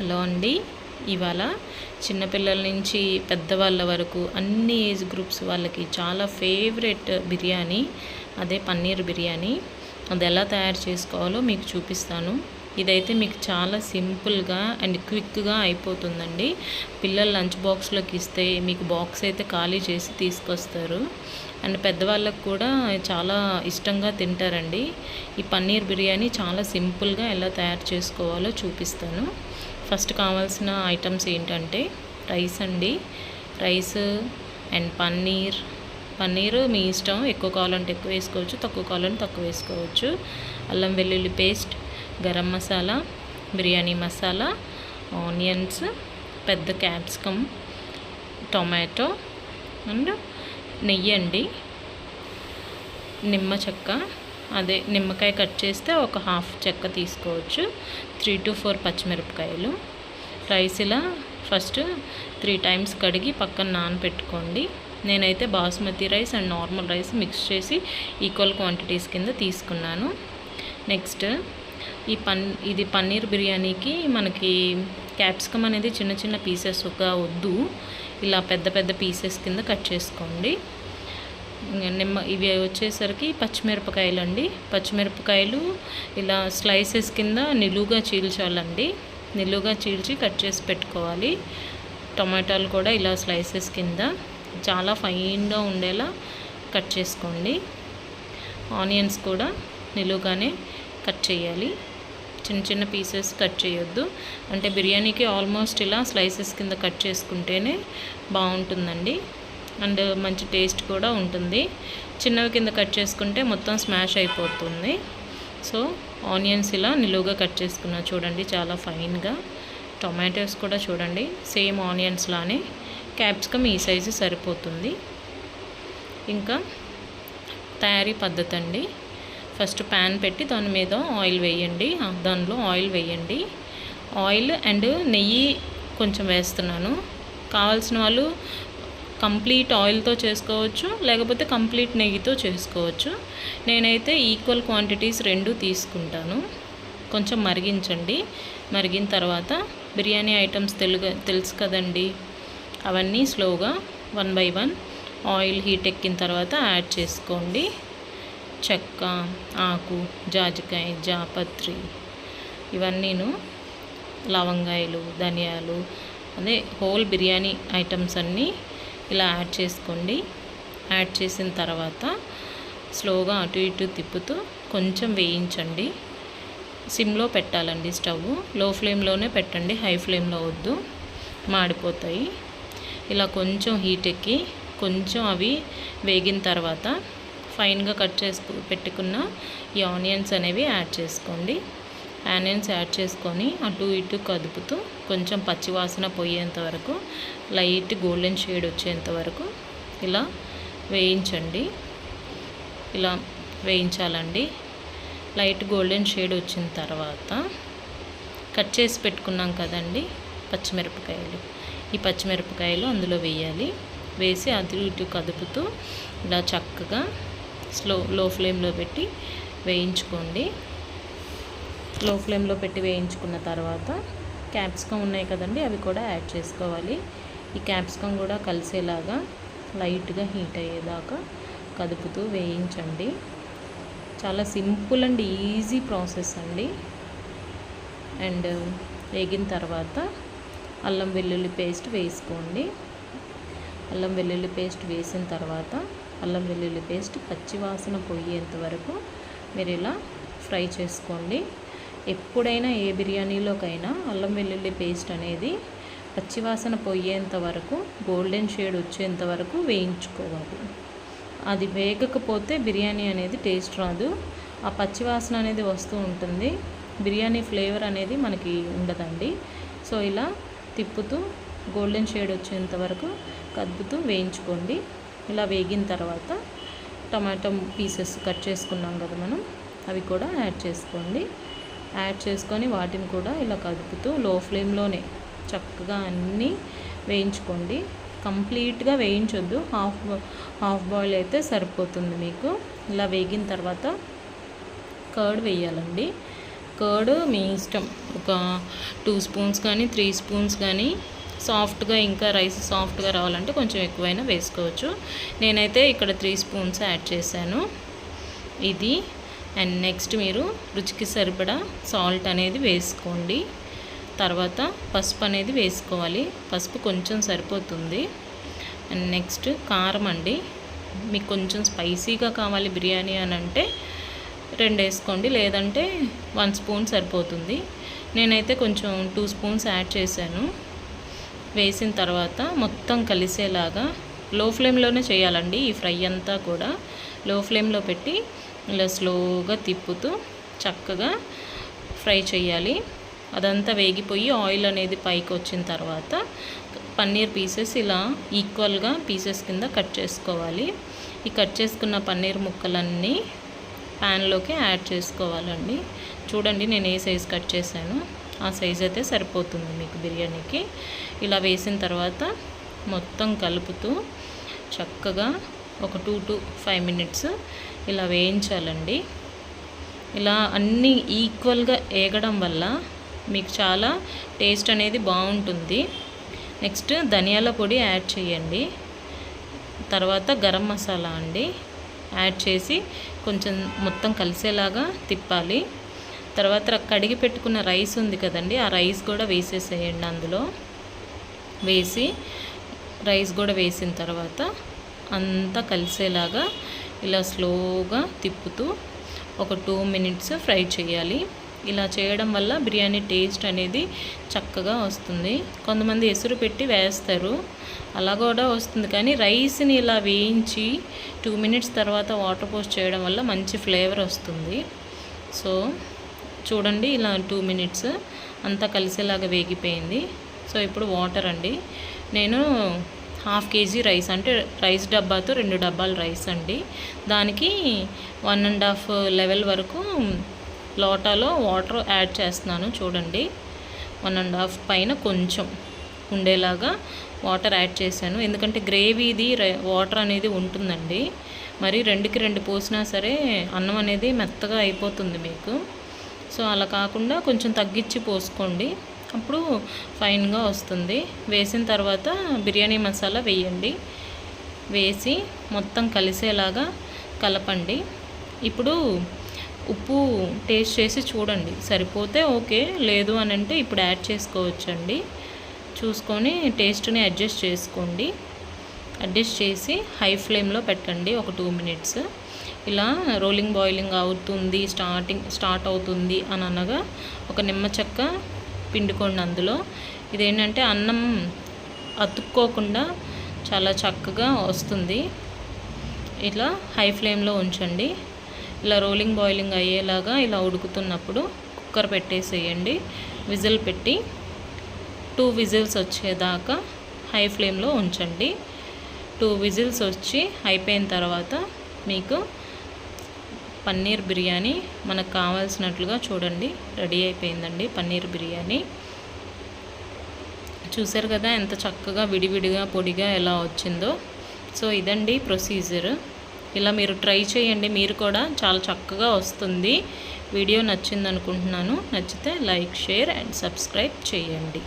Hello అండి. ఇవాళ చిన్నపిల్లల నుంచి పెద్దవాళ్ళ వరకు అన్ని ఏజ్ గ్రూప్స్ వాళ్ళకి చాలా ఫేవరెట్ బిర్యానీ, అదే పన్నీర్ బిర్యానీ. అది ఎలా తయారు చేసుకోవాలో మీకు చూపిస్తాను. ఇదైతే మీకు చాలా సింపుల్గా అండ్ క్విక్గా అయిపోతుందండి. పిల్లలు లంచ్ బాక్స్లోకి ఇస్తే మీకు బాక్స్ అయితే ఖాళీ చేసి తీసుకొస్తారు. అండ్ పెద్దవాళ్ళకు కూడా చాలా ఇష్టంగా తింటారండి. ఈ పన్నీర్ బిర్యానీ చాలా సింపుల్గా ఎలా తయారు చేసుకోవాలో చూపిస్తాను. ఫస్ట్ కావాల్సిన ఐటమ్స్ ఏంటంటే రైస్ అండి. రైస్ అండ్ పన్నీర్ మీ ఇష్టం, ఎక్కువ కావాలంటే ఎక్కువ వేసుకోవచ్చు, తక్కువ కావాలంటే తక్కువ వేసుకోవచ్చు. అల్లం వెల్లుల్లి పేస్ట్, గరం మసాలా, బిర్యానీ మసాలా, ఆనియన్స్, పెద్ద క్యాప్సికమ్, టొమాటో అండ్ నెయ్యి అండి. నిమ్మ చెక్క, అదే నిమ్మకాయ కట్ చేస్తే ఒక హాఫ్ చెక్క తీసుకోవచ్చు. 3 to 4 పచ్చిమిరపకాయలు. రైస్ ఇలా ఫస్ట్ 3 times కడిగి పక్కన నానబెట్టుకోండి. నేనైతే basmati rice and normal rice mix చేసి ఈక్వల్ క్వాంటిటీస్ కింద తీసుకున్నాను. నెక్స్ట్ ఇది పన్నీర్ బిర్యానీకి మనకి క్యాప్సికమ్ అనేది చిన్న చిన్న పీసెస్గా వద్దు, ఇలా పెద్ద పెద్ద పీసెస్ కింద కట్ చేసుకోండి. ఇవి వచ్చేసరికి పచ్చిమిరపకాయలు అండి. పచ్చిమిరపకాయలు ఇలా స్లైసెస్ కింద నిలువుగా చీల్చాలండి. నిలువుగా చీల్చి కట్ చేసి పెట్టుకోవాలి. టొమాటోలు కూడా ఇలా స్లైసెస్ కింద చాలా ఫైన్గా ఉండేలా కట్ చేసుకోండి. ఆనియన్స్ కూడా నిలువుగానే కట్ చేయాలి, చిన్న చిన్న పీసెస్ కట్ చేయొద్దు. అంటే బిర్యానీకి ఆల్మోస్ట్ ఇలా స్లైసెస్ కింద కట్ చేసుకుంటేనే బాగుంటుందండి అండ్ మంచి టేస్ట్ కూడా ఉంటుంది. చిన్నవి కింద కట్ చేసుకుంటే మొత్తం స్మాష్ అయిపోతుంది. సో ఆనియన్స్ ఇలా నిలువుగా కట్ చేసుకున్నా చూడండి, చాలా ఫైన్గా. టొమాటోస్ కూడా చూడండి సేమ్ ఆనియన్స్ లానే. క్యాప్సికమ్ ఈ సైజు సరిపోతుంది. ఇంకా తయారీ పద్ధతి అండి. ఫస్ట్ ప్యాన్ పెట్టి దాని మీద ఆయిల్ వేయండి. దానిలో ఆయిల్ వేయండి. ఆయిల్ అండ్ నెయ్యి కొంచెం వేస్తున్నాను. కావాల్సిన వాళ్ళు కంప్లీట్ ఆయిల్తో చేసుకోవచ్చు, లేకపోతే కంప్లీట్ నెయ్యితో చేసుకోవచ్చు. నేనైతే ఈక్వల్ క్వాంటిటీస్ 2 తీసుకుంటాను. కొంచెం మరిగించండి. మరిగిన తర్వాత బిర్యానీ ఐటమ్స్ తెలుసు కదండి, అవన్నీ స్లోగా 1 by 1 ఆయిల్ హీట్ ఎక్కిన తర్వాత యాడ్ చేసుకోండి. చెక్క, ఆకు, జాజికాయ, జాపత్రి, ఇవన్నీను, లవంగాయలు, ధనియాలు, అదే హోల్ బిర్యానీ ఐటమ్స్ అన్నీ ఇలా యాడ్ చేసుకోండి. యాడ్ చేసిన తర్వాత స్లోగా అటు ఇటు తిప్పుతూ కొంచెం వేయించండి. సిమ్లో పెట్టాలండి స్టవ్. లో ఫ్లేమ్లోనే పెట్టండి, హై ఫ్లేమ్లో వద్దు, మాడిపోతాయి. ఇలా కొంచెం హీట్ ఎక్కి కొంచెం అవి వేగిన తర్వాత ఫైన్గా కట్ చేసి పెట్టుకున్న ఈ ఆనియన్స్ అనేవి యాడ్ చేసుకోండి. ఆనియన్స్ యాడ్ చేసుకొని అటు ఇటు కదుపుతూ కొంచెం పచ్చివాసన పోయేంత వరకు, లైట్ గోల్డెన్ షేడ్ వచ్చేంత వరకు ఇలా వేయించండి. ఇలా వేయించాలండి. లైట్ గోల్డెన్ షేడ్ వచ్చిన తర్వాత కట్ చేసి పెట్టుకున్నాం కదండి పచ్చిమిరపకాయలు, ఈ పచ్చిమిరపకాయలు అందులో వేయాలి. వేసి అటు ఇటు కదుపుతూ ఇలా చక్కగా లో ఫ్లేమ్లో పెట్టి వేయించుకోండి. లో ఫ్లేమ్లో పెట్టి వేయించుకున్న తర్వాత క్యాప్సికమ్ ఉన్నాయి కదండి, అవి కూడా యాడ్ చేసుకోవాలి. ఈ క్యాప్సికమ్ కూడా కలిసేలాగా లైట్గా హీట్ అయ్యేదాకా కదుపుతూ వేయించండి. చాలా సింపుల్ అండ్ ఈజీ ప్రాసెస్ అండి. అండ్ వేగిన తర్వాత అల్లం వెల్లుల్లి పేస్ట్ వేసుకోండి. అల్లం వెల్లుల్లి పేస్ట్ వేసిన తర్వాత అల్లం వెల్లుల్లి పేస్ట్ పచ్చివాసన పోయేంత వరకు మీరు ఇలా ఫ్రై చేసుకోండి. ఎప్పుడైనా ఏ బిర్యానీలోకైనా అల్లం వెల్లుల్లి పేస్ట్ అనేది పచ్చివాసన పోయేంత వరకు, గోల్డెన్ షేడ్ వచ్చేంత వరకు వేయించుకోవాలి. అది వేగకపోతే బిర్యానీ అనేది టేస్ట్ రాదు. ఆ పచ్చివాసన అనేది వస్తూ ఉంటుంది, బిర్యానీ ఫ్లేవర్ అనేది మనకి ఉండదండి. సో ఇలా తిప్పుతూ గోల్డెన్ షేడ్ వచ్చేంత వరకు కదుపుతూ వేయించుకోండి. ఇలా వేగిన తర్వాత టమాటో పీసెస్ కట్ చేసుకున్నాం కదా మనం, అవి కూడా యాడ్ చేసుకోండి. యాడ్ చేసుకొని వాటిని కూడా ఇలా కదుపుతూ లో ఫ్లేమ్లోనే చక్కగా అన్నీ వేయించుకోండి. కంప్లీట్గా వేయించొద్దు, హాఫ్ బాయిల్ అయితే సరిపోతుంది మీకు. ఇలా వేగిన తర్వాత కర్డ్ వేయాలండి. కర్డ్ మీ ఇష్టం, ఒక 2 స్పూన్స్ కానీ 3 స్పూన్స్ కానీ, సాఫ్ట్గా ఇంకా రైస్ సాఫ్ట్గా రావాలంటే కొంచెం ఎక్కువైనా వేసుకోవచ్చు. నేనైతే ఇక్కడ 3 స్పూన్స్ యాడ్ చేశాను ఇది. అండ్ నెక్స్ట్ మీరు రుచికి సరిపడా సాల్ట్ అనేది వేసుకోండి. తర్వాత పసుపు అనేది వేసుకోవాలి, పసుపు కొంచెం సరిపోతుంది. అండ్ నెక్స్ట్ కారం అండి, మీకు కొంచెం స్పైసీగా కావాలి బిర్యానీ అని అంటే 2 వేసుకోండి, లేదంటే 1 స్పూన్ సరిపోతుంది. నేనైతే కొంచెం 2 స్పూన్స్ యాడ్ చేశాను. వేసిన తర్వాత మొత్తం కలిసేలాగా లో ఫ్లేమ్లోనే చేయాలండి. ఈ ఫ్రై అంతా కూడా లో ఫ్లేమ్లో పెట్టి ఇలా స్లోగా తిప్పుతూ చక్కగా ఫ్రై చేయాలి. అదంతా వేగిపోయి ఆయిల్ అనేది పైకి వచ్చిన తర్వాత పన్నీర్ పీసెస్ ఇలా ఈక్వల్గా పీసెస్ కింద కట్ చేసుకోవాలి. ఈ కట్ చేసుకున్న పన్నీర్ ముక్కలన్నీ ప్యాన్లోకి యాడ్ చేసుకోవాలండి. చూడండి నేను ఏ సైజు కట్ చేశాను ఆ సైజ్ అయితే సరిపోతుంది మీకు బిర్యానీకి. ఇలా వేసిన తర్వాత మొత్తం కలుపుతూ చక్కగా ఒక 2 to 5 మినిట్స్ ఇలా వేయించాలండి. ఇలా అన్నీ ఈక్వల్గా వేగడం వల్ల మీకు చాలా టేస్ట్ అనేది బాగుంటుంది. నెక్స్ట్ ధనియాల పొడి యాడ్ చేయండి. తర్వాత గరం మసాలా అండి యాడ్ చేసి కొంచెం మొత్తం కలిసేలాగా తిప్పాలి. తర్వాత కడిగి పెట్టుకున్న రైస్ ఉంది కదండి, ఆ రైస్ కూడా వేసేసేయండి. అందులో వేసి రైస్ కూడా వేసిన తర్వాత అంతా కలిసేలాగా ఇలా స్లోగా తిప్పుతూ ఒక 2 మినిట్స్ ఫ్రై చేయాలి. ఇలా చేయడం వల్ల బిర్యానీ టేస్ట్ అనేది చక్కగా వస్తుంది. కొంతమంది ఎసురు పెట్టి వేస్తారు, అలా కూడా వస్తుంది. కానీ రైస్ని ఇలా వేయించి 2 మినిట్స్ తర్వాత వాటర్ పోస్ట్ చేయడం వల్ల మంచి ఫ్లేవర్ వస్తుంది. సో చూడండి ఇలా 2 మినిట్స్ అంతా కలిసేలాగా వేగిపోయింది. సో ఇప్పుడు వాటర్ అండి, నేను 1/2 kg రైస్, అంటే రైస్ డబ్బాతో 2 డబ్బాలు రైస్ అండి, దానికి 1.5 లెవెల్ వరకు లోటాలో వాటర్ యాడ్ చేస్తున్నాను. చూడండి 1.5 పైన కొంచెం ఉండేలాగా వాటర్ యాడ్ చేశాను. ఎందుకంటే గ్రేవీది వాటర్ అనేది ఉంటుందండి, మరి 2కి 2 పోసినా సరే అన్నం అనేది మెత్తగా అయిపోతుంది మీకు. సో అలా కాకుండా కొంచెం తగ్గించి పోసుకోండి, అప్పుడు ఫైన్గా వస్తుంది. వేసిన తర్వాత బిర్యానీ మసాలా వేయండి, వేసి మొత్తం కలిసేలాగా కలపండి. ఇప్పుడు ఉప్పు టేస్ట్ చేసి చూడండి, సరిపోతే ఓకే, లేదు అని అంటే ఇప్పుడు యాడ్ చేసుకోవచ్చండి. చూసుకొని టేస్ట్ని అడ్జస్ట్ చేసుకోండి. అడ్జస్ట్ చేసి హై ఫ్లేమ్లో పెట్టండి ఒక 2 మినిట్స్. ఇలా రోలింగ్ బాయిలింగ్ అవుతుంది, స్టార్ట్ అవుతుంది అని అనగా ఒక నిమ్మ చెక్క పిండుకోండి అందులో. ఇదేంటంటే అన్నం అతుక్కోకుండా చాలా చక్కగా వస్తుంది. ఇలా హై ఫ్లేమ్లో ఉంచండి. ఇలా రోలింగ్ బాయిలింగ్ అయ్యేలాగా ఇలా ఉడుకుతున్నప్పుడు కుక్కర్ పెట్టేసేయండి. విజిల్ పెట్టి 2 విజిల్స్ వచ్చేదాకా హై ఫ్లేమ్లో ఉంచండి. 2 విజిల్స్ వచ్చి అయిపోయిన తర్వాత మీకు పన్నీర్ బిర్యానీ మనకు కావాల్సినట్లుగా చూడండి రెడీ అయిపోయిందండి. పన్నీర్ బిర్యానీ చూసారు కదా ఎంత చక్కగా విడివిడిగా పొడిగా ఎలా వచ్చిందో. సో ఇదండి ప్రొసీజర్. ఇలా మీరు ట్రై చేయండి, మీరు కూడా చాలా చక్కగా వస్తుంది. వీడియో నచ్చింది అనుకుంటున్నాను. నచ్చితే లైక్, షేర్ అండ్ సబ్స్క్రైబ్ చేయండి.